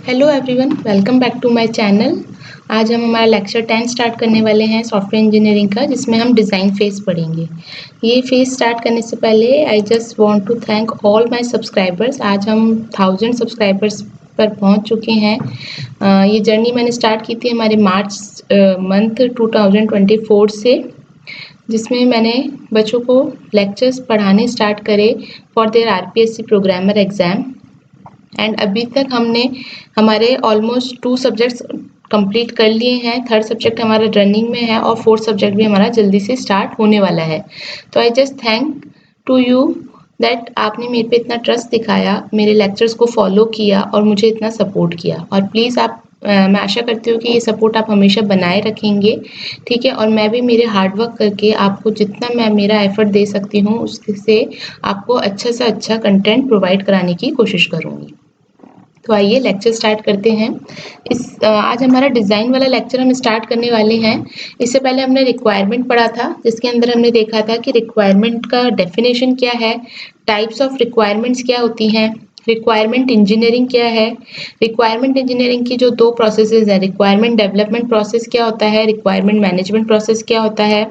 Hello everyone, welcome back to my channel. आज हम हमारा लेक्चर 10 स्टार्ट करने वाले हैं सॉफ्टवेयर इंजीनियरिंग का, जिसमें हम डिज़ाइन फेज़ पढ़ेंगे। ये फेज़ स्टार्ट करने से पहले I just want to thank all my subscribers. आज हम 1000 सब्सक्राइबर्स पर पहुंच चुके हैं। ये जर्नी मैंने स्टार्ट की थी हमारे मार्च मंथ 2024 से, जिसमें मैंने बच्चों को लेक्चर्स पढ़ाने स्टार्ट करे for their RPSC programmer exam. And अभी तक हमने हमारे ऑलमोस्ट 2 सब्जेक्ट्स कंप्लीट कर लिए हैं। थर्ड सब्जेक्ट हमारा रनिंग में है और फोर्थ सब्जेक्ट भी हमारा जल्दी से स्टार्ट होने वाला है। तो I just thank to you that आपने मेरे पे इतना ट्रस्ट दिखाया, मेरे लेक्चर्स को फॉलो किया और मुझे इतना सपोर्ट किया। और प्लीज़ आप मैं आशा करती हूँ कि ये सपोर्ट आप हमेशा बनाए रखेंगे, ठीक है। और मैं भी मेरे हार्ड वर्क करके आपको जितना मैं मेरा एफर्ट दे सकती हूँ उससे आपको अच्छा से अच्छा कंटेंट प्रोवाइड कराने की कोशिश करूँगी। तो आइए लेक्चर स्टार्ट करते हैं। आज हमारा डिज़ाइन वाला लेक्चर हम स्टार्ट करने वाले हैं। इससे पहले हमने रिक्वायरमेंट पढ़ा था, जिसके अंदर हमने देखा था कि रिक्वायरमेंट का डेफिनेशन क्या है, टाइप्स ऑफ रिक्वायरमेंट्स क्या होती हैं, रिक्वायरमेंट इंजीनियरिंग क्या है। रिक्वायरमेंट इंजीनियरिंग की जो 2 प्रोसेसेस हैं, रिक्वायरमेंट डेवलपमेंट प्रोसेस क्या होता है, रिक्वायरमेंट मैनेजमेंट प्रोसेस क्या होता है।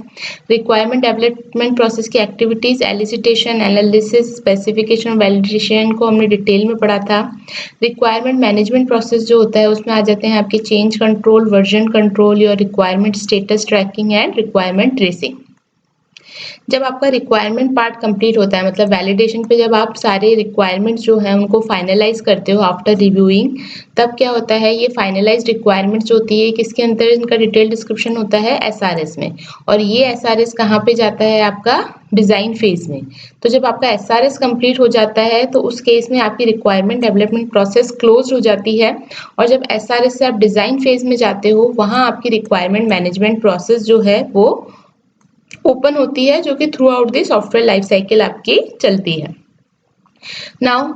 रिक्वायरमेंट डेवलपमेंट प्रोसेस की activities elicitation, analysis, specification, validation को हमने डिटेल में पढ़ा था। रिक्वायरमेंट मैनेजमेंट प्रोसेस जो होता है उसमें आ जाते हैं आपके change control, version control, your requirement status tracking and requirement tracing. जब आपका रिक्वायरमेंट पार्ट कंप्लीट होता है, मतलब वैलिडेशन पे जब आप सारे रिक्वायरमेंट्स जो हैं उनको फाइनलाइज करते हो आफ्टर रिव्यूइंग, तब क्या होता है, ये फाइनलाइज्ड रिक्वायरमेंट्स होती है किसके अंदर, इनका डिटेल डिस्क्रिप्शन होता है एसआरएस में। और ये एसआरएस कहाँ पे जाता है, आपका डिज़ाइन फेज में। तो जब आपका एसआरएस कंप्लीट हो जाता है तो उस केस में आपकी रिक्वायरमेंट डेवलपमेंट प्रोसेस क्लोज हो जाती है। और जब एसआरएस से आप डिज़ाइन फेज में जाते हो, वहाँ आपकी रिक्वायरमेंट मैनेजमेंट प्रोसेस जो है वो ओपन होती है, जो कि through out the software life cycle आपकी चलती है। नाउ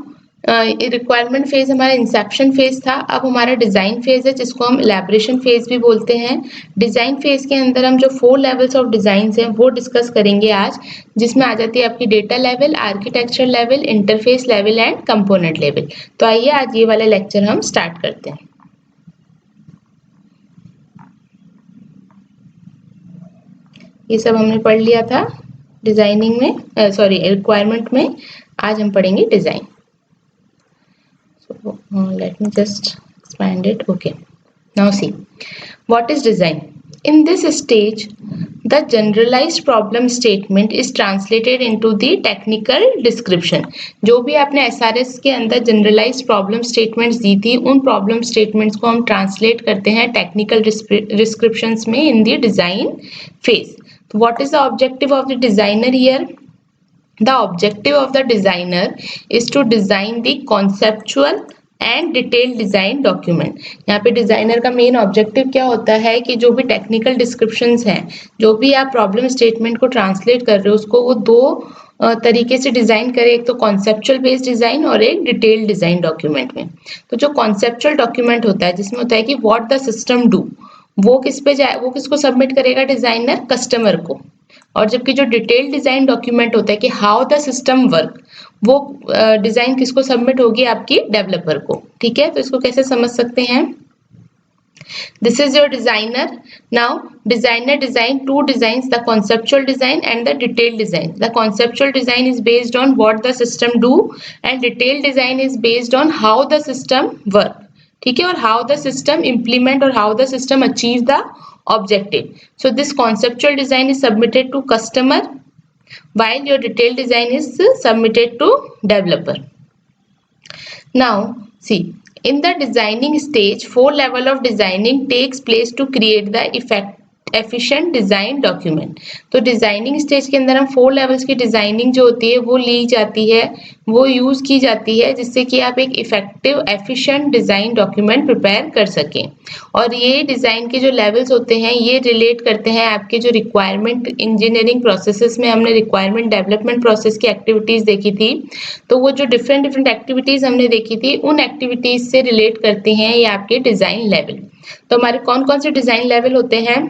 रिक्वायरमेंट फेज हमारा इंसेप्शन फेज था। अब हमारा डिजाइन फेज है, जिसको हम इलेबोरेशन फेज भी बोलते हैं। डिजाइन फेज के अंदर हम जो 4 लेवल्स ऑफ डिजाइन हैं वो डिस्कस करेंगे आज, जिसमें आ जाती है आपकी data level, architecture level, interface level and component level. तो आइए आज ये वाला लेक्चर हम स्टार्ट करते हैं। ये सब हमने पढ़ लिया था डिजाइनिंग में, रिक्वायरमेंट में। आज हम पढ़ेंगे design. So let me just expand it. Okay, now see what is design. In this stage, the generalized problem statement is translated into the technical description. जो भी आपने SRS के अंदर generalized problem statements दी थी, उन problem statements को हम translate करते हैं technical descriptions में in the design phase. So what is the objective of the designer here? The objective of the designer is to design the conceptual and detail design document. यहाँ पे designer का main objective क्या होता है कि जो भी टेक्निकल डिस्क्रिप्शंस हैं, जो भी आप प्रॉब्लम स्टेटमेंट को ट्रांसलेट कर रहे हो, उसको वो 2 तरीके से डिजाइन करे, एक तो कॉन्सेप्चुअल बेस्ड डिजाइन और एक डिटेल डिजाइन डॉक्यूमेंट में। तो जो कॉन्सेप्चुअल डॉक्यूमेंट होता है, जिसमें होता है कि व्हाट द सिस्टम डू, वो किस पे जाए, वो किसको सबमिट करेगा, डिजाइनर कस्टमर को। और जबकि जो डिटेल डिजाइन डॉक्यूमेंट होता है कि हाउ द सिस्टम वर्क, वो डिजाइन किसको सबमिट होगी, आपकी डेवलपर को। ठीक है, तो इसको कैसे समझ सकते हैं, this is your designer. Now designer design 2 design, the conceptual design and the detail design. The conceptual design is based on what the system do and detail design is based on how the system work. ठीक है, और how the system implement और how the system achieve the objective. So this conceptual design is submitted to customer while your detailed design is submitted to developer. Now see, in the designing stage, 4 level of designing takes place to create the efficient design document. तो designing stage के अंदर हम 4 levels की designing जो होती है वो ली जाती है, वो यूज की जाती है, जिससे कि आप एक effective efficient design document prepare कर सकें। और ये डिजाइन के जो लेवल्स होते हैं ये रिलेट करते हैं आपके जो रिक्वायरमेंट इंजीनियरिंग प्रोसेसेस में हमने रिक्वायरमेंट डेवलपमेंट प्रोसेस की एक्टिविटीज देखी थी। तो वो जो डिफरेंट एक्टिविटीज हमने देखी थी, उन एक्टिविटीज से रिलेट करती हैं ये आपके डिजाइन लेवल। तो हमारे कौन कौन से डिजाइन लेवल होते हैं,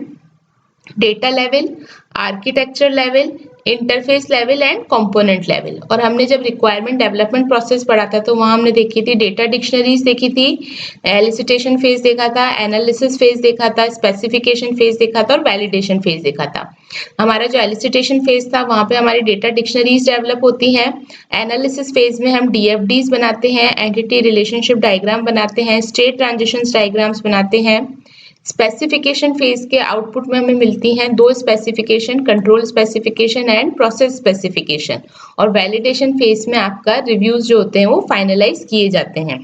data level, architecture level, interface level and component level. और हमने जब रिक्वायरमेंट डेवलपमेंट प्रोसेस पढ़ा था तो वहां हमने देखी थी डेटा डिक्शनरीज देखी थी, एलिसिटेशन फेज देखा था, एनालिसिस फेज देखा था, स्पेसिफिकेशन फेज देखा था और वैलिडेशन फेज देखा था। हमारा जो एलिसिटेशन फेज था वहां पे हमारी डेटा डिक्शनरीज डेवलप होती हैं। एनालिसिस फेज में हम डीएफडीज बनाते हैं, एंटिटी रिलेशनशिप डायग्राम बनाते हैं, स्टेट ट्रांजिशंस डायग्राम्स बनाते हैं। स्पेसिफिकेशन फेज के आउटपुट में हमें मिलती हैं दो specification, control specification and process specification. और वैलिडेशन फेज में आपका रिव्यूज जो होते हैं वो फाइनलाइज किए जाते हैं।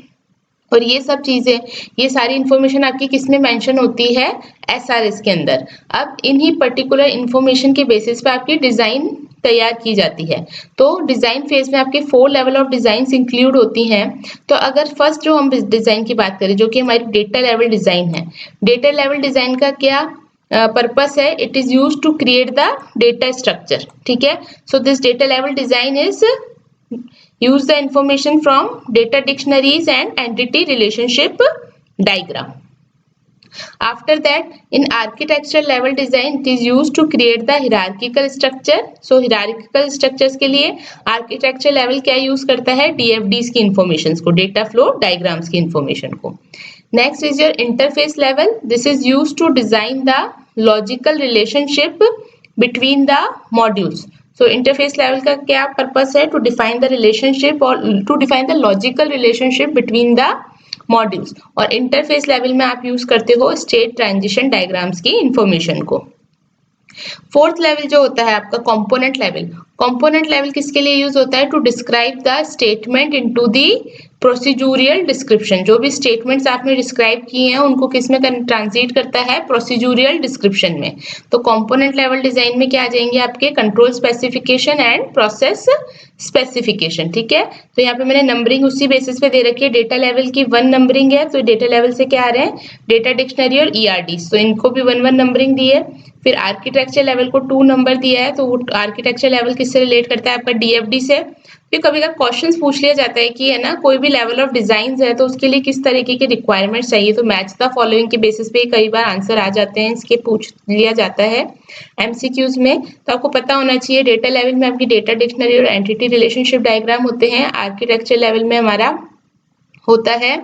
और ये सब चीजें, ये सारी इंफॉर्मेशन आपकी किस में मेंशन होती है, एसआरएस के अंदर। अब इन्हीं पर्टिकुलर इंफॉर्मेशन के बेसिस पे आपकी डिजाइन तैयार की जाती है। तो डिजाइन फेज में आपके 4 लेवल ऑफ डिजाइन इंक्लूड होती हैं। तो अगर फर्स्ट जो हम डिजाइन की बात करें जो कि हमारी डेटा लेवल डिजाइन है, डेटा लेवल डिजाइन का क्या पर्पस है, it is use to create the data structure. ठीक है, so this data level design is use the information from data dictionaries and entity relationship diagram. After that, in architecture level design, it is used to create the hierarchical structure. So hierarchical structures के लिए architecture level क्या use करता है, DFDs की informations को, data flow diagrams की information को. Next is your interface level. This is used to design the logical relationship between the modules. So interface level का क्या पर्पस है, टू डिफाइन द रिलेशनशिप और to define the logical relationship between the modules. और interface level में आप use करते हो state transition diagrams की इंफॉर्मेशन को। फोर्थ लेवल जो होता है आपका कंपोनेंट लेवल, कंपोनेंट लेवल किसके लिए यूज होता है, to describe the statement into the procedural description. जो भी स्टेटमेंट्स आपने डिस्क्राइब किए हैं उनको किस में ट्रांसलेट करता है, प्रोसीजूरियल डिस्क्रिप्शन में। तो कंपोनेंट लेवल डिजाइन में क्या आ जाएंगे आपके, control specification and process specification. ठीक है, तो यहाँ पे मैंने नंबरिंग उसी बेसिस पे दे रखी है। डेटा लेवल की 1 नंबरिंग है, तो डेटा लेवल से क्या आ रहे हैं, डेटा डिक्शनरी और ईआरडी, तो इनको भी 1 1 नंबरिंग दी है। फिर आर्किटेक्चर लेवल को 2 नंबर दिया है, तो वो आर्किटेक्चर लेवल किससे रिलेट करता है आपका, डीएफडी से। फिर कभी कभी क्वेश्चंस पूछ लिया जाता है कि है ना, कोई भी लेवल ऑफ डिजाइन है तो उसके लिए किस तरीके की रिक्वायरमेंट्स चाहिए, तो मैच द फॉलोइंग के बेसिस पे कई बार आंसर आ जाते हैं, इसके पूछ लिया जाता है एमसीक्यूज में। तो आपको पता होना चाहिए डेटा लेवल में आपकी डेटा डिक्शनरी और एंटिटी रिलेशनशिप डायग्राम होते हैं, आर्किटेक्चर लेवल में हमारा होता है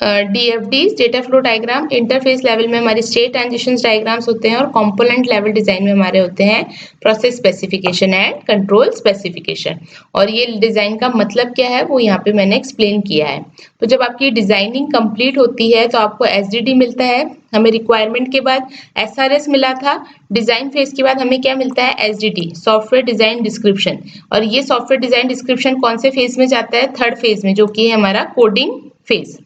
DFDs, data flow diagram, interface level में हमारे स्टेट ट्रांजिशंस डायग्राम्स होते हैं और कंपोनेंट लेवल डिजाइन में हमारे होते हैं process specification and control specification. और ये डिजाइन का मतलब क्या है वो यहाँ पे मैंने एक्सप्लेन किया है। तो जब आपकी डिजाइनिंग कंप्लीट होती है तो आपको एसडीडी मिलता है, हमें रिक्वायरमेंट के बाद एसआरएस मिला था, डिजाइन फेज के बाद हमें क्या मिलता है, एसडीडी, सॉफ्टवेयर डिजाइन डिस्क्रिप्शन। और ये सॉफ्टवेयर डिजाइन डिस्क्रिप्शन कौन से फेज में जाता है, थर्ड फेज में, जो कि है हमारा कोडिंग फेज।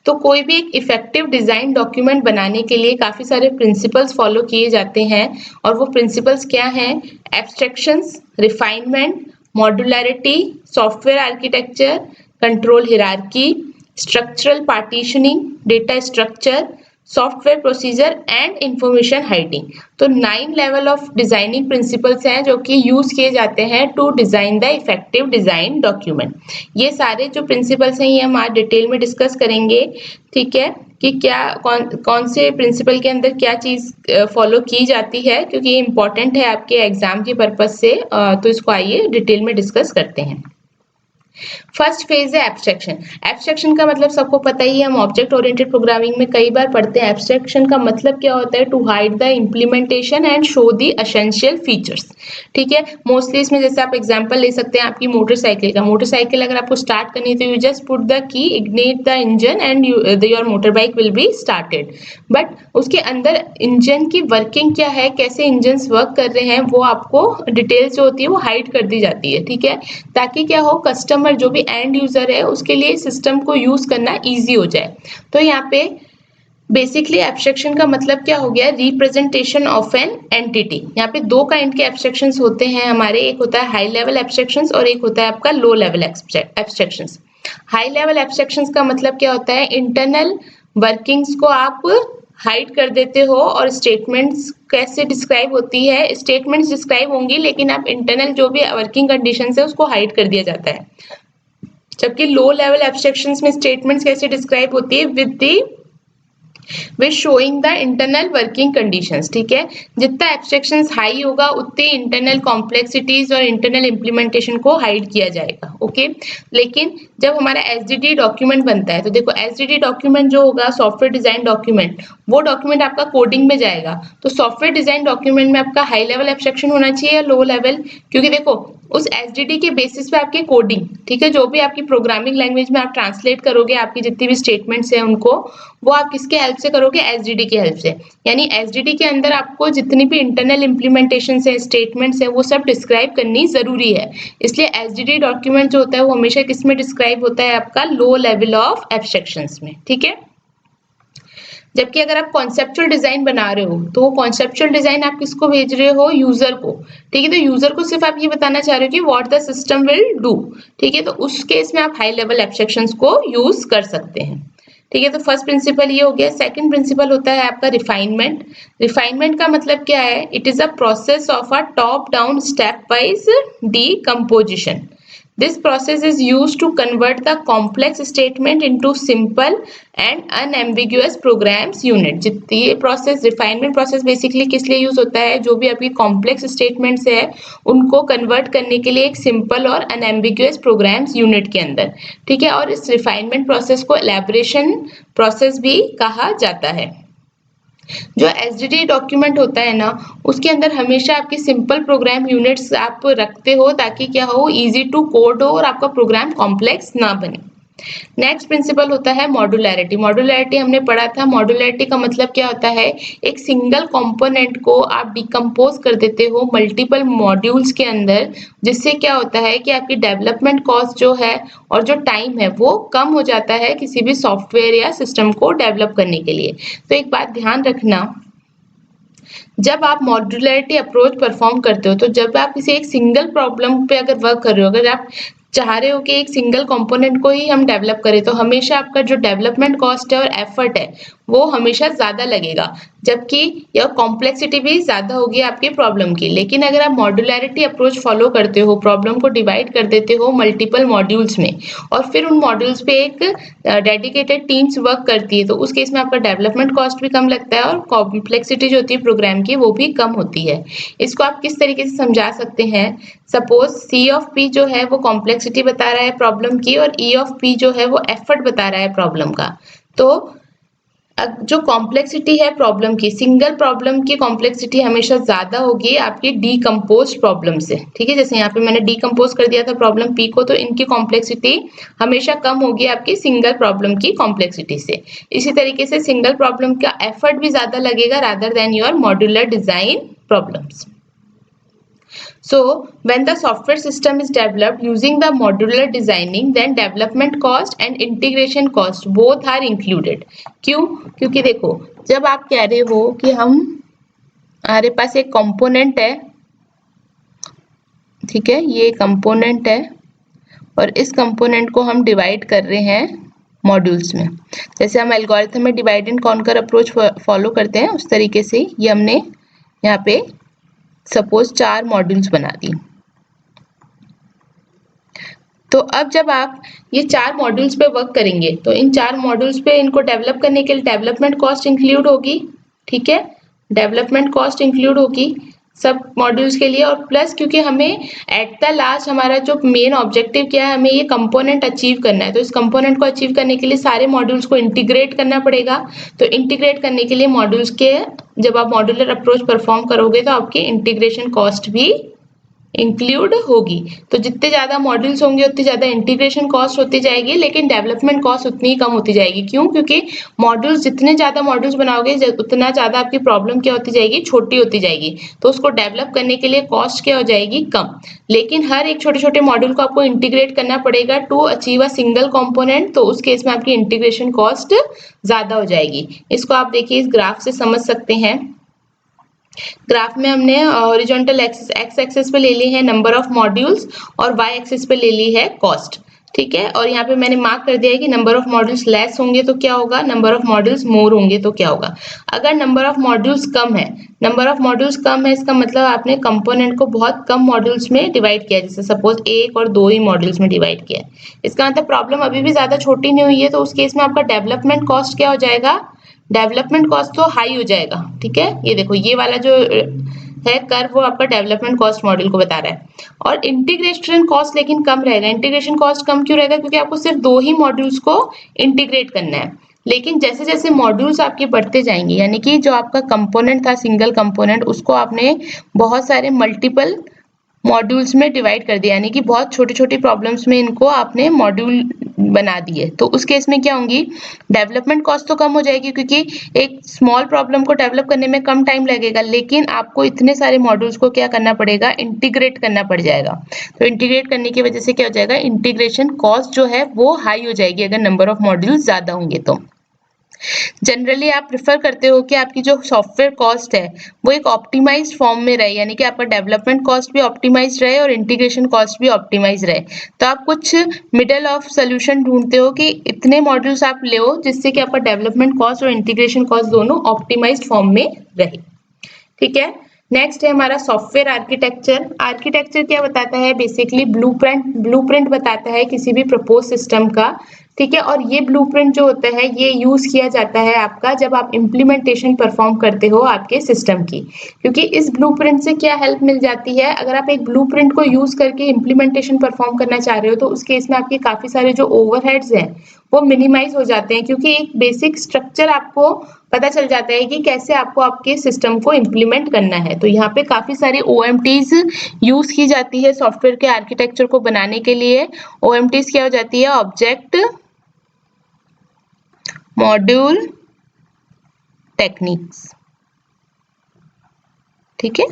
तो कोई भी एक इफेक्टिव डिजाइन डॉक्यूमेंट बनाने के लिए काफी सारे प्रिंसिपल्स फॉलो किए जाते हैं। और वो प्रिंसिपल्स क्या हैं, abstractions, refinement, modularity, software architecture, control hierarchy, structural partitioning, data structure, software procedure and information hiding. तो 9 लेवल ऑफ डिजाइनिंग प्रिंसिपल्स हैं जो कि यूज किए जाते हैं to design the effective design document. ये सारे जो प्रिंसिपल्स हैं ये हम आज डिटेल में डिस्कस करेंगे। ठीक है, कि क्या कौन से प्रिंसिपल के अंदर क्या चीज फॉलो की जाती है, क्योंकि ये इंपॉर्टेंट है आपके एग्जाम के पर्पज से। तो इसको आइए डिटेल में डिस्कस करते हैं। फर्स्ट फेज है एब्स्ट्रैक्शन। एब्स्ट्रैक्शन का मतलब सबको पता ही है, हम ऑब्जेक्ट ओरिएंटेड प्रोग्रामिंग में कई बार पढ़ते हैं। एब्स्ट्रैक्शन का मतलब क्या होता है, to hide the implementation and show the essential features. ठीक है, मोस्टली इसमें जैसे आप एग्जांपल ले सकते हैं आपकी मोटरसाइकिल का। मोटरसाइकिल अगर आपको स्टार्ट करनी है तो you just put the key, ignite the engine and your motor bike will be started. But उसके अंदर इंजन की वर्किंग क्या है, कैसे इंजन वर्क कर रहे हैं, वो आपको डिटेल्स जो होती है वो हाइड कर दी जाती है। ठीक है, ताकि क्या हो, कस्टमर जो भी एंड यूजर है उसके लिए सिस्टम को यूज करना इजी हो जाए। तो यहाँ पे बेसिकली एब्स्ट्रैक्शन का मतलब क्या हो गया, रिप्रेजेंटेशन ऑफ एन एंटिटी। यहाँ पे 2 काइंड के एब्स्ट्रैक्शंस होते हैं हमारे, एक होता है हाई लेवल एब्स्ट्रैक्शंस और एक होता है आपका low level abstractions. High level abstractions का मतलब क्या होता है, इंटरनल वर्किंग्स को आप हाइड कर देते हो और स्टेटमेंट्स कैसे डिस्क्राइब होती है, स्टेटमेंट्स डिस्क्राइब होंगी लेकिन आप इंटरनल जो भी वर्किंग कंडीशंस है उसको हाइड कर दिया जाता है। जबकि लो लेवल एब्स्ट्रैक्शंस में स्टेटमेंट्स कैसे डिस्क्राइब होती है, with the with showing the internal working conditions. ठीक है, जितना एब्स्ट्रैक्शंस हाई होगा उतने इंटरनल कॉम्प्लेक्सिटीज और इंटरनल इम्प्लीमेंटेशन को हाइड किया जाएगा। ओके, लेकिन जब हमारा एसडीडी डॉक्यूमेंट बनता है तो देखो एसडीडी डॉक्यूमेंट जो होगा सॉफ्टवेयर डिजाइन डॉक्यूमेंट, वो डॉक्यूमेंट आपका कोडिंग में जाएगा। तो सॉफ्टवेयर डिजाइन डॉक्यूमेंट में आपका हाई लेवल एब्स्ट्रैक्शन होना चाहिए या लो लेवल, क्योंकि देखो उस एसडीडी के बेसिस पे आपकी कोडिंग, ठीक है, जो भी आपकी प्रोग्रामिंग लैंग्वेज में आप ट्रांसलेट करोगे आपकी जितनी भी स्टेटमेंट्स हैं उनको, वो आप किसके हेल्प से करोगे, एसडीडी के हेल्प से। यानी एसडीडी के अंदर आपको जितनी भी इंटरनल इम्प्लीमेंटेशन है, स्टेटमेंट्स है, वो सब डिस्क्राइब करनी जरूरी है। इसलिए एसडीडी डॉक्यूमेंट जो होता है वो हमेशा किस में डिस्क्राइब होता है, आपका लो लेवल ऑफ एब्स्ट्रैक्शंस में। ठीक है, जबकि अगर आप कॉन्सेप्चुअल डिजाइन बना रहे हो तो वो कॉन्सेप्चुअल डिजाइन आप किसको भेज रहे हो, यूजर को। ठीक है, तो यूजर को सिर्फ आप ये बताना चाह रहे हो कि what the system will do. ठीक है, तो उस केस में आप हाई लेवल एब्स्ट्रैक्शंस को यूज कर सकते हैं। ठीक है, तो फर्स्ट प्रिंसिपल ये हो गया। सेकंड प्रिंसिपल होता है आपका रिफाइनमेंट। रिफाइनमेंट का मतलब क्या है, it is a process of a top down step wise decomposition. This process is used to convert the complex statement into simple and unambiguous programs unit। जितनी ये प्रोसेस, रिफाइनमेंट प्रोसेस बेसिकली किस लिए use होता है, जो भी आपकी complex statements है उनको कन्वर्ट करने के लिए एक सिंपल और अनएम्बिगुअस प्रोग्राम्स यूनिट के अंदर। ठीक है, और इस रिफाइनमेंट प्रोसेस को एलैबोरेशन प्रोसेस भी कहा जाता है। जो एसडीडी डॉक्यूमेंट होता है ना, उसके अंदर हमेशा आपकी सिंपल प्रोग्राम यूनिट्स आप रखते हो ताकि क्या हो, इजी टू कोड हो और आपका प्रोग्राम कॉम्प्लेक्स ना बने। नेक्स्ट प्रिंसिपल होता है मॉड्युलैरिटी। मॉड्युलैरिटी हमने पढ़ा था। मॉड्युलैरिटी का मतलब क्या होता है, एक सिंगल कंपोनेंट को आप डिकम्पोज कर देते हो मल्टीपल मॉड्यूल्स के अंदर, जिससे क्या होता है कि आपकी डेवलपमेंट कॉस्ट जो है और जो टाइम है वो कम हो जाता है किसी भी सॉफ्टवेयर या सिस्टम को डेवलप करने के लिए। तो एक बात ध्यान रखना, जब आप मॉड्युलैरिटी अप्रोच परफॉर्म करते हो तो जब आप किसी एक सिंगल प्रॉब्लम पे अगर वर्क कर रहे हो, अगर आप चाह रहे हो कि एक सिंगल कंपोनेंट को ही हम डेवलप करें, तो हमेशा आपका जो डेवलपमेंट कॉस्ट है और एफर्ट है वो हमेशा ज्यादा लगेगा, जबकि यह कॉम्प्लेक्सिटी भी ज्यादा होगी आपकी प्रॉब्लम की। लेकिन अगर आप मॉड्युलैरिटी अप्रोच फॉलो करते हो, प्रॉब्लम को डिवाइड कर देते हो मल्टीपल मॉड्यूल्स में और फिर उन मॉड्यूल्स पे एक डेडिकेटेड टीम्स वर्क करती है, तो उस केस में आपका डेवलपमेंट कॉस्ट भी कम लगता है और कॉम्प्लेक्सिटी जो होती है प्रोग्राम की वो भी कम होती है। इसको आप किस तरीके से समझा सकते हैं, सपोज सी ऑफ पी जो है वो कॉम्प्लेक्सिटी बता रहा है प्रॉब्लम की और ई ऑफ पी जो है वो एफर्ट बता रहा है प्रॉब्लम का। तो जो कॉम्प्लेक्सिटी है प्रॉब्लम की, सिंगल प्रॉब्लम की कॉम्प्लेक्सिटी हमेशा ज्यादा होगी आपकी डीकम्पोज प्रॉब्लम से। ठीक है, जैसे यहाँ पे मैंने डीकम्पोज कर दिया था प्रॉब्लम पी को, तो इनकी कॉम्प्लेक्सिटी हमेशा कम होगी आपकी सिंगल प्रॉब्लम की कॉम्प्लेक्सिटी से। इसी तरीके से सिंगल प्रॉब्लम का एफर्ट भी ज्यादा लगेगा rather than your modular design problems. So when the software system is developed using the modular designing, then development cost and integration cost both are included। क्यों? क्योंकि देखो जब आप कह रहे हो कि हमारे पास एक कंपोनेंट है, ठीक है, ये कंपोनेंट है और इस कंपोनेंट को हम डिवाइड कर रहे हैं मॉड्यूल्स में, जैसे हम एल्गोरिथम में divide and conquer approach follow करते हैं उस तरीके से ये हमने यहाँ पे सपोज 4 मॉड्यूल्स बना दी। तो अब जब आप ये 4 मॉड्यूल्स पे वर्क करेंगे तो इन 4 मॉड्यूल्स पे इनको डेवलप करने के लिए डेवलपमेंट कॉस्ट इंक्लूड होगी। ठीक है, डेवलपमेंट कॉस्ट इंक्लूड होगी सब मॉड्यूल्स के लिए, और प्लस क्योंकि हमें एट द लास्ट हमारा जो मेन ऑब्जेक्टिव क्या है, हमें ये कंपोनेंट अचीव करना है, तो इस कंपोनेंट को अचीव करने के लिए सारे मॉड्यूल्स को इंटीग्रेट करना पड़ेगा। तो इंटीग्रेट करने के लिए मॉड्यूल्स के जब आप मॉड्यूलर अप्रोच परफॉर्म करोगे तो आपकी इंटीग्रेशन कॉस्ट भी इंक्लूड होगी। तो जितने ज्यादा मॉड्यूल्स होंगे उतनी ज्यादा इंटीग्रेशन कॉस्ट होती जाएगी, लेकिन डेवलपमेंट कॉस्ट उतनी ही कम होती जाएगी। क्यों? क्योंकि मॉड्यूल्स जितने ज्यादा मॉड्यूल्स बनाओगे उतना ज्यादा आपकी प्रॉब्लम क्या होती जाएगी, छोटी होती जाएगी, तो उसको डेवलप करने के लिए कॉस्ट क्या हो जाएगी, कम। लेकिन हर एक छोटे छोटे मॉड्यूल को आपको इंटीग्रेट करना पड़ेगा to achieve a single component, तो उस केस में आपकी इंटीग्रेशन कॉस्ट ज्यादा हो जाएगी। इसको आप देखिए इस ग्राफ से समझ सकते हैं। ग्राफ में हमने हॉरिजॉन्टल एक्सिस एक्स एक्सिस पे ले ली है नंबर ऑफ मॉड्यूल्स और वाई एक्सिस पे ले ली है कॉस्ट। ठीक है, और यहाँ पे मैंने मार्क कर दिया है कि नंबर ऑफ मॉड्यूल्स लेस होंगे तो क्या होगा, नंबर ऑफ मॉड्यूल्स मोर होंगे तो क्या होगा। अगर नंबर ऑफ मॉड्यूल्स कम है, नंबर ऑफ मॉड्यूल्स कम है इसका मतलब आपने कंपोनेंट को बहुत कम मॉड्यूल्स में डिवाइड किया, जैसे सपोज 1 और 2 ही मॉड्यूल्स में डिवाइड किया है। इसका मतलब प्रॉब्लम अभी भी ज्यादा छोटी नहीं हुई है, तो उस केस में आपका डेवलपमेंट कॉस्ट क्या हो जाएगा, डेवलपमेंट कॉस्ट तो हाई हो जाएगा, ठीक है। ये देखो ये वाला जो है कर्व वो आपका डेवलपमेंट कॉस्ट मॉड्यूल को बता रहा है। और इंटीग्रेशन कॉस्ट लेकिन कम रहेगा। इंटीग्रेशन कॉस्ट कम क्यों रहेगा? क्योंकि आपको सिर्फ 2 ही मॉड्यूल्स को इंटीग्रेट करना है। लेकिन जैसे जैसे मॉड्यूल्स आपके बढ़ते जाएंगे, यानी कि जो आपका कंपोनेंट था सिंगल कंपोनेंट, उसको आपने बहुत सारे मल्टीपल मॉड्यूल्स में डिवाइड कर दिया, यानी कि बहुत छोटी छोटी प्रॉब्लम्स में इनको आपने मॉड्यूल बना दिए। तो उस केस में क्या होंगी, डेवलपमेंट कॉस्ट तो कम हो जाएगी, क्योंकि एक स्मॉल प्रॉब्लम को डेवलप करने में कम टाइम लगेगा, लेकिन आपको इतने सारे मॉड्यूल्स को क्या करना पड़ेगा, इंटीग्रेट करना पड़ जाएगा। तो इंटीग्रेट करने की वजह से क्या हो जाएगा, इंटीग्रेशन कॉस्ट जो है वो हाई हो जाएगी अगर नंबर ऑफ मॉड्यूल्स ज्यादा होंगे तो। जनरली आप प्रिफर करते हो कि आपकी जो सॉफ्टवेयर कॉस्ट है वो एक ऑप्टिमाइज्ड फॉर्म में रहे, यानी कि आपका डेवलपमेंट कॉस्ट भी ऑप्टिमाइज्ड रहे और इंटीग्रेशन कॉस्ट भी ऑप्टिमाइज्ड रहे। तो आप कुछ मिडल ऑफ सोल्यूशन ढूंढते हो कि इतने मॉड्यूल्स आप ले जिससे कि आपका डेवलपमेंट कॉस्ट और इंटीग्रेशन कॉस्ट दोनों ऑप्टिमाइज्ड फॉर्म में रहे, ठीक है। नेक्स्ट है हमारा सॉफ्टवेयर आर्किटेक्चर। आर्किटेक्चर क्या बताता है, बेसिकली ब्लूप्रिंट बताता है किसी भी प्रपोज सिस्टम का, ठीक है। और ये ब्लूप्रिंट जो होता है ये यूज किया जाता है आपका जब आप इम्प्लीमेंटेशन परफॉर्म करते हो आपके सिस्टम की, क्योंकि इस ब्लूप्रिंट से क्या हेल्प मिल जाती है, अगर आप एक ब्लूप्रिंट को यूज करके इम्प्लीमेंटेशन परफॉर्म करना चाह रहे हो तो उस केस में आपके काफी सारे जो ओवरहेड्स हैं वो मिनिमाइज हो जाते हैं, क्योंकि एक बेसिक स्ट्रक्चर आपको पता चल जाता है कि कैसे आपको आपके सिस्टम को इम्प्लीमेंट करना है। तो यहाँ पे काफी सारी OMTs यूज की जाती है सॉफ्टवेयर के आर्किटेक्चर को बनाने के लिए। OMTs क्या हो जाती है, ऑब्जेक्ट मॉड्यूल टेक्निक्स, ठीक है।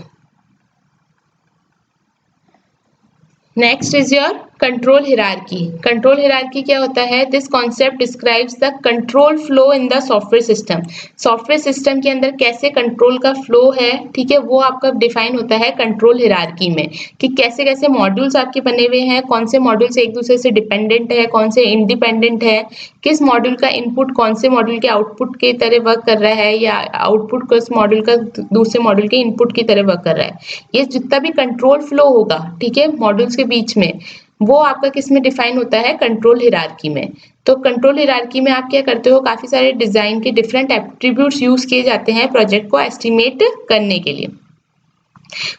Next is your control hierarchy. Control hierarchy क्या होता है, this concept describes the control flow in the software system. Software system के अंदर कैसे कंट्रोल का फ्लो है, ठीक है, वो आपका डिफाइन होता है कंट्रोल हिरार्की में, कि कैसे कैसे मॉड्यूल्स आपके बने हुए हैं, कौन से मॉड्यूल्स एक दूसरे से डिपेंडेंट है, कौन से इंडिपेंडेंट है, किस मॉड्यूल का इनपुट कौन से मॉड्यूल के आउटपुट की तरह वर्क कर रहा है, या आउटपुट किस मॉड्यूल का दूसरे मॉड्यूल के इनपुट की तरह वर्क कर रहा है। ये जितना भी कंट्रोल फ्लो होगा, ठीक है, मॉड्यूल्स के बीच में, वो आपका किस में डिफाइन होता है, कंट्रोल हिरार्की में। तो कंट्रोल हिरार्की में आप क्या करते हो, काफी सारे डिजाइन के डिफरेंट एट्रीब्यूट्स यूज किए जाते हैं प्रोजेक्ट को एस्टिमेट करने के लिए।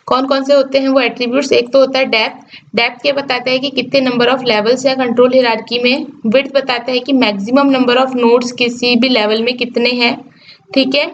कौन कौन से होते हैं वो एट्रीब्यूट्स, एक तो होता है डेप्थ। डेप्थ क्या बताता है कि कितने नंबर ऑफ लेवल्स है कंट्रोल हिरार्की में। विड्थ बताता है कि मैक्सिमम नंबर ऑफ नोड्स किसी भी लेवल में कितने हैं, ठीक है।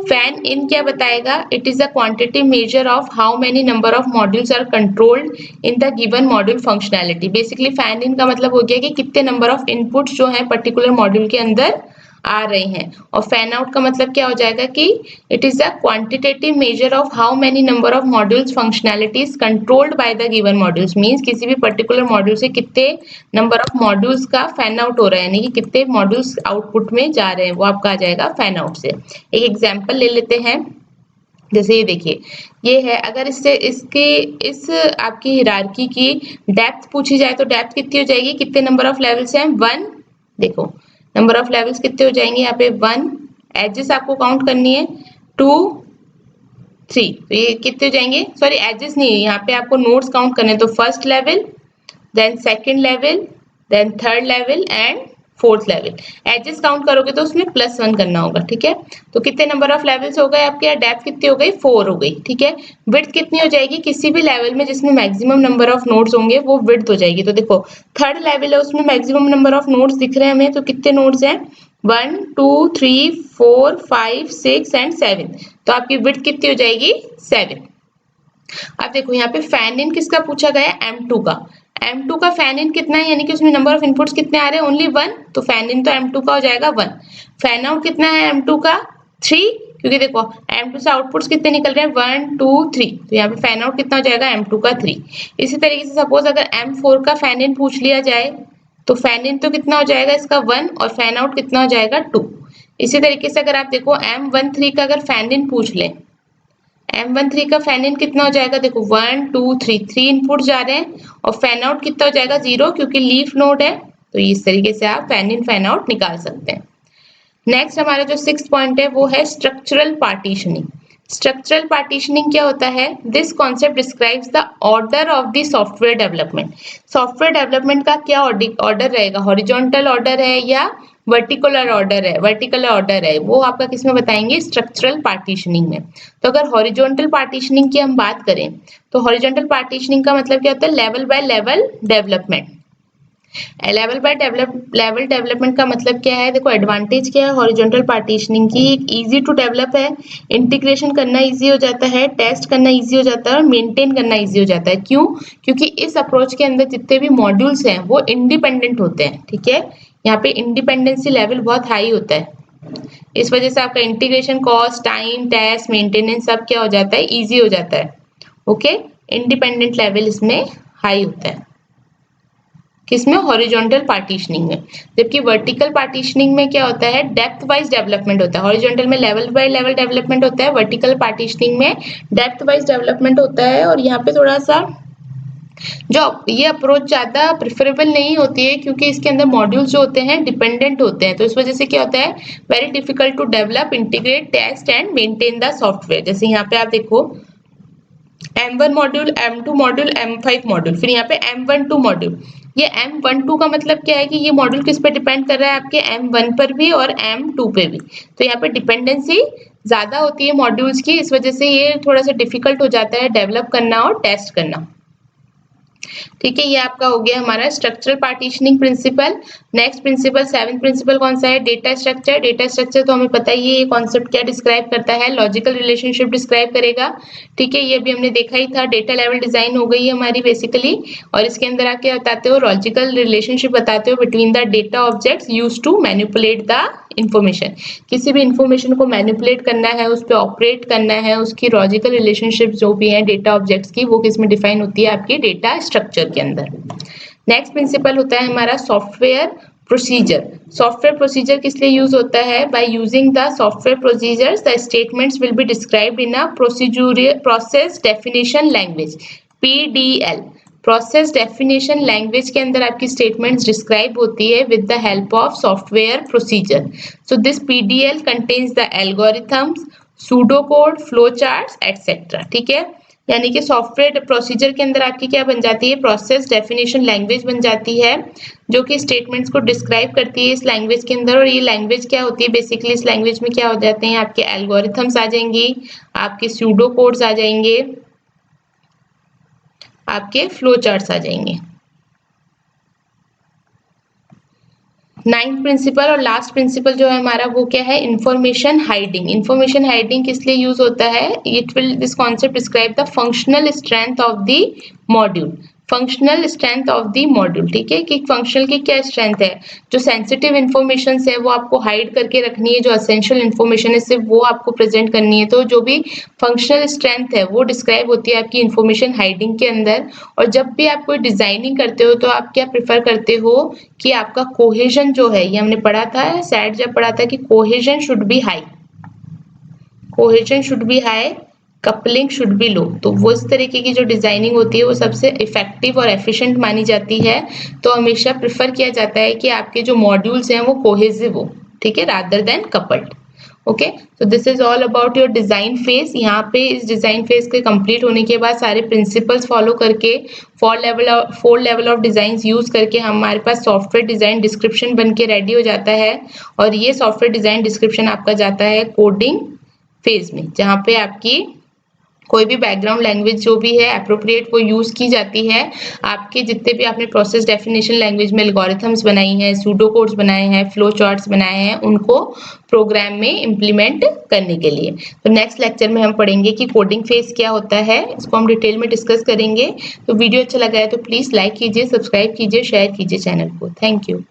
फैन इन क्या बताएगा, it is the quantity measure of how many number of modules are controlled in the given module functionality. Basically fan in का मतलब हो गया कि कितने नंबर ऑफ इनपुट्स जो है पर्टिकुलर मॉड्यूल के अंदर आ रहे हैं। और फैन आउट का मतलब क्या हो जाएगा कि it is the quantitative major of how many number of modules functionalities controlled by the given modules. Means किसी भी पर्टिकुलर मॉड्यूल से कितने नंबर ऑफ मॉड्यूल्स का फैन आउट हो रहा है, यानी कि कितने मॉड्यूल्स आउटपुट में जा रहे हैं, वो आपका आ जाएगा फैन आउट से। एक एग्जाम्पल ले लेते हैं, जैसे ये देखिए, ये है, अगर इससे इस आपकी हिरार्की की डेप्थ पूछी जाए तो डेप्थ कितनी हो जाएगी, कितने नंबर ऑफ लेवल्स हैं, 1। देखो नंबर ऑफ लेवल्स कितने हो जाएंगे यहाँ पे, 1। एजेस आपको काउंट करनी है, 2, 3। तो ये कितने हो जाएंगे, सॉरी एजेस नहीं है, यहाँ पे आपको नोड्स काउंट करने हैं। तो first level, then second level, then third level and fourth level. Edges count करोगे तो उसमें +1 करना होगा, ठीक है। तो कितने नंबर ऑफ लेवल्स हो गए आपके, डेप्थ कितनी हो गई, 4 हो गई, ठीक है। विड्थ कितनी हो जाएगी, किसी भी लेवल में जिसमें मैक्सिमम नंबर ऑफ नोड्स होंगे वो विड्थ हो जाएगी। तो देखो थर्ड लेवल है, उसमें मैक्सिमम नंबर ऑफ नोड्स दिख रहे हैं हमें, तो कितने नोड्स हैं, 1 2 3 4 5 6 एंड 7। तो आपकी विड्थ कितनी हो जाएगी, 7। अब देखो यहाँ पे फैन इन किसका पूछा गया, M2 का। M2 का फैन इन कितना है, यानी कि उसमें नंबर ऑफ इनपुट्स कितने आ रहे हैं, ओनली 1। तो फैन इन तो M2 का हो जाएगा 1। फैन आउट कितना है M2 का, 3, क्योंकि देखो M2 से आउटपुट्स कितने निकल रहे हैं, 1 2 3। तो यहाँ पे फैन आउट कितना हो जाएगा, M2 का 3। इसी तरीके से सपोज अगर M4 का फैन इन पूछ लिया जाए तो फैन इन तो कितना हो जाएगा इसका 1, और फैन आउट कितना हो जाएगा 2। इसी तरीके से अगर आप देखो M13 का अगर फैन इन पूछ लें, M13 का फैन इन कितना हो जाएगा, देखो 1 2 3 इनपुट जा रहे हैं, और फैन आउट कितना हो जाएगा, 0, क्योंकि लीफ नोड है। तो इस तरीके से आप फैन इन फैन आउट निकाल सकते हैं। नेक्स्ट हमारा जो 6th पॉइंट है वो है स्ट्रक्चरल पार्टीशनिंग। स्ट्रक्चरल पार्टीशनिंग क्या होता है, this concept describes the order of the software development. Software development का क्या ऑर्डर रहेगा, हॉरिजॉन्टल ऑर्डर है या वर्टिकुलर ऑर्डर है वो आपका किसमें बताएंगे, स्ट्रक्चरल पार्टीशनिंग में। तो अगर हॉरिजॉन्टल पार्टीशनिंग की हम बात करें तो हॉरिजॉन्टल पार्टीशनिंग का मतलब क्या होता है, level by level development. Level development का मतलब क्या है, देखो एडवांटेज क्या है हॉरिजॉन्टल पार्टीशनिंग की, एक इजी टू डेवलप है, इंटीग्रेशन करना इजी हो जाता है, टेस्ट करना इजी हो जाता है और मेंटेन करना इजी हो जाता है। क्यों? क्योंकि इस अप्रोच के अंदर जितने भी मॉड्यूल्स हैं वो इंडिपेंडेंट होते हैं, ठीक है, यहाँ पे इंडिपेंडेंसी लेवल बहुत हाई होता है। इस वजह से आपका integration cost, time, test, maintenance सब क्या हो जाता है, इजी हो जाता है। ओके, इंडिपेंडेंट लेवल इसमें हाई होता है, किसमें, हॉरिजॉन्टल पार्टीशनिंग में। जबकि वर्टिकल पार्टीशनिंग में क्या होता है, डेप्थ वाइज डेवलपमेंट होता है। हॉरिजॉन्टल में लेवल बाय लेवल डेवलपमेंट होता है, वर्टिकल पार्टीशनिंग में डेप्थ वाइज डेवलपमेंट होता है। और यहाँ पे थोड़ा सा जो ये अप्रोच ज्यादा प्रेफरेबल नहीं होती है क्योंकि इसके अंदर मॉड्यूल्स जो होते हैं डिपेंडेंट होते हैं, तो इस वजह से क्या होता है, very difficult to develop, integrate, test and maintain the software. जैसे यहाँ पे आप देखो M1 module, M2 module, M5 module, फिर यहाँ पे M12 मॉड्यूल। ये M12 का मतलब क्या है कि ये मॉड्यूल किस पे डिपेंड कर रहा है, आपके M1 पर भी और M2 पे भी। तो यहाँ पे डिपेंडेंसी ज्यादा होती है मॉड्यूल्स की, इस वजह से ये थोड़ा सा डिफिकल्ट हो जाता है डेवलप करना और टेस्ट करना। ठीक है, ये आपका हो गया हमारा structural partitioning principle. Next principle, seventh principle कौन सा है, डेटा स्ट्रक्चर। डेटा स्ट्रक्चर तो हमें पता ही है ये कॉन्सेप्ट क्या डिस्क्राइब करता है, लॉजिकल रिलेशनशिप डिस्क्राइब करेगा। ठीक है, ये भी हमने देखा ही था। डेटा लेवल डिजाइन हो गई है हमारी बेसिकली, और इसके अंदर आप क्या बताते हो, लॉजिकल रिलेशनशिप बताते हो between the data objects used to manipulate the information. किसी भी इंफॉर्मेशन को मैनिपुलेट करना है, उस पर ऑपरेट करना है, उसकी लॉजिकल रिलेशनशिप जो भी है डेटा ऑब्जेक्ट्स की, वो किस में डिफाइन होती है, आपकी डेटा स्ट्रक्चर के अंदर। नेक्स्ट प्रिंसिपल होता है हमारा सॉफ्टवेयर प्रोसीजर। सॉफ्टवेयर प्रोसीजर किस लिए यूज होता है, by using the software procedures the statements will be described in a process definition language, PDL। Process definition language के अंदर आपकी स्टेटमेंट्स डिस्क्राइब होती है with the help of software procedure. So this PDL contains the algorithms, pseudo code, flow charts etcetera. ठीक है, यानी कि software procedure के अंदर आपकी क्या बन जाती है, प्रोसेस डेफिनेशन लैंग्वेज बन जाती है, जो कि स्टेटमेंट्स को डिस्क्राइब करती है इस लैंग्वेज के अंदर। और ये लैंग्वेज क्या होती है, बेसिकली इस लैंग्वेज में क्या हो जाते हैं, आपके एल्गोरिथम्स आ जाएंगी, आपके सूडो कोड्स आ जाएंगे, आपके फ्लो चार्ट्स आ जाएंगे। नाइन्थ प्रिंसिपल और लास्ट प्रिंसिपल जो है हमारा वो क्या है, इंफॉर्मेशन हाइडिंग। इंफॉर्मेशन हाइडिंग किस लिए यूज होता है, it will this concept describe the functional strength of the module. Functional strength of the module, ठीक है, कि फंक्शनल की क्या स्ट्रेंथ है, जो सेंसिटिव इन्फॉर्मेशन है वो आपको हाइड करके रखनी है, जो एसेंशियल इन्फॉर्मेशन है सिर्फ वो आपको प्रेजेंट करनी है। तो जो भी फंक्शनल स्ट्रेंथ है वो डिस्क्राइब होती है आपकी इन्फॉर्मेशन हाइडिंग के अंदर। और जब भी आप कोई डिजाइनिंग करते हो तो आप क्या प्रेफर करते हो कि आपका कोहेजन जो है, ये हमने पढ़ा था सेट जब पढ़ा था कि cohesion should be high, cohesion should be high, coupling should be low. तो वो इस तरीके की जो डिजाइनिंग होती है वो सबसे इफेक्टिव और एफिशिएंट मानी जाती है। तो हमेशा प्रेफर किया जाता है कि आपके जो मॉड्यूल्स हैं वो कोहेसिव हो, ठीक है, रादर देन कपल्ड। ओके, तो this is all about your design phase. यहाँ पे इस डिजाइन फेज के कंप्लीट होने के बाद सारे प्रिंसिपल्स फॉलो करके four level of design use करके हमारे पास सॉफ्टवेयर डिजाइन डिस्क्रिप्शन बन के रेडी हो जाता है। और ये सॉफ्टवेयर डिजाइन डिस्क्रिप्शन आपका जाता है कोडिंग फेज में, जहाँ पे आपकी कोई भी बैकग्राउंड लैंग्वेज जो भी है एप्रोप्रिएट वो यूज की जाती है। आपके जितने भी आपने प्रोसेस डेफिनेशन लैंग्वेज में एल्गोरिथम्स बनाई हैं, सूडो कोड्स बनाए हैं, फ्लो चार्ट्स बनाए हैं, उनको प्रोग्राम में इम्प्लीमेंट करने के लिए। तो नेक्स्ट लेक्चर में हम पढ़ेंगे कि कोडिंग फेज क्या होता है, इसको हम डिटेल में डिस्कस करेंगे। तो वीडियो अच्छा लगा है तो प्लीज लाइक कीजिए, सब्सक्राइब कीजिए, शेयर कीजिए चैनल को। Thank you.